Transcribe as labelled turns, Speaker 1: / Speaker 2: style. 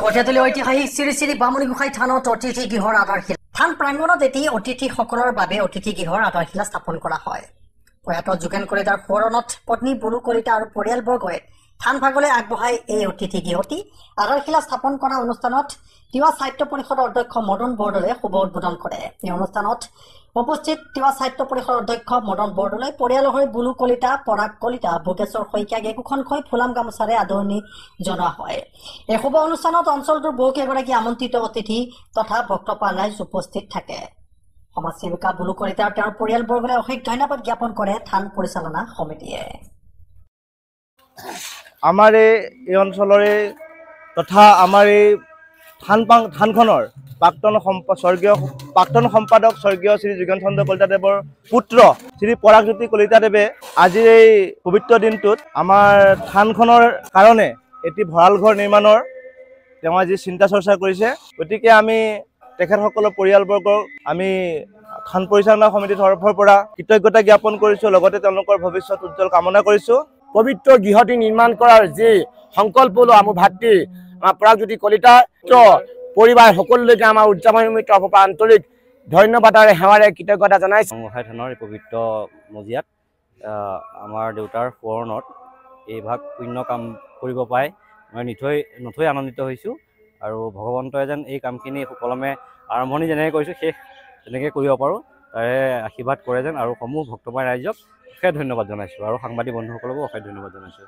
Speaker 1: কঠিয়াতলী ঐতিহাসিক শ্ৰী শ্ৰী বামুণী গোসাঁই থানত অতিথি গৃহৰ আধাৰশিলা থান প্ৰাংগণত এটি অতিথিসকলৰ বাবে অতিথি গৃহৰ আধাৰশিলা স্থাপন কৰা হয়। প্ৰয়াত যোগেন কলিতাৰ সোঁৱৰণত পত্নী বুলু কলিতা আৰু পৰিয়ালবৰ্গই থান ভাগলৈ আগবঢ়াই এই অতিথি গৃহটি আধাৰশিলা স্থাপন কৰা অনুষ্ঠানত তিৱা সাহিত্য পৰিষদৰ অধ্যক্ষ মদন বৰদলৈ শুভ উদ্বোধন কৰে। এই অনুষ্ঠানত উপস্থিত তিৱা সাহিত্য পৰিষদৰ অধ্যক্ষ মদন বৰদলৈ পৰিয়ালৰ হৈ বুলু কলিতা, পৰাগ কলিতা, ভোগেশ্বৰ শইকীয়াক একোখনকৈ ফুলাম গামোচাৰে আদৰণি জনোৱা হয়। এই শুভ অনুষ্ঠানত অঞ্চলটোৰ বহুকেইগৰাকী আমন্ত্ৰিত অতিথি তথা ভক্তপ্ৰাণ ৰাইজ উপস্থিত থাকে। সমাজসেৱিকা বুলু কলিতা আৰু তেওঁৰ পৰিয়ালবৰ্গলৈ অশেষ ধন্যবাদ জ্ঞাপন কৰে থান পৰিচালনা সমিতিয়ে।
Speaker 2: আমাৰ এই অঞ্চলৰে তথা আমাৰ এই থানখনৰ প্ৰাক্তন সম্পাদক স্বৰ্গীয় শ্ৰী যোগেন চন্দ্ৰ কলিতাদেৱৰ পুত্ৰ শ্ৰী পৰাগজ্যোতি কলিতাদেৱে আজিৰ এই পবিত্ৰ দিনটোত আমাৰ থানখনৰ কাৰণে এটি ভঁৰাল ঘৰ নিৰ্মাণৰ তেওঁ আজি চিন্তা চৰ্চা কৰিছে। গতিকে আমি তেখেতসকলৰ পৰিয়ালবৰ্গক আমি থান পৰিচালনা সমিতিৰ তৰফৰ পৰা কৃতজ্ঞতা জ্ঞাপন কৰিছোঁ, লগতে তেওঁলোকৰ ভৱিষ্যত উজ্জ্বল কামনা কৰিছোঁ।
Speaker 3: পবিত্ৰ গৃহটি নিৰ্মাণ কৰাৰ যি সংকল্প ল আমাৰ ভাতৃ পৰাগজ্যোতি কলিতা পৰিবাৰ সকলোলৈকে আমাৰ উদযাপন সমিতিৰ তৰফৰ পৰা আন্তৰিক ধন্যবাদৰে সেৱাৰে কৃতজ্ঞতা জনাইছোঁ।
Speaker 4: গোসাঁই থানৰ এই পবিত্ৰ মজিয়াত আমাৰ দেউতাৰ সোঁৱৰণত এই ভাগ পুণ্য কাম কৰিব পাই মই নথৈ আনন্দিত হৈছোঁ আৰু ভগৱন্তই যেন এই কামখিনি সুকলমে আৰম্ভণি যেনেকৈ কৰিছোঁ শেষ তেনেকৈ কৰিব পাৰোঁ তাৰে আশীৰ্বাদ কৰে যেন আৰু সমূহ ভক্তপ্ৰাণ ৰাইজক অশেষ ধন্যবাদ জনাইছোঁ আৰু সাংবাদিক বন্ধুসকলকো অশেষ ধন্যবাদ জনাইছোঁ।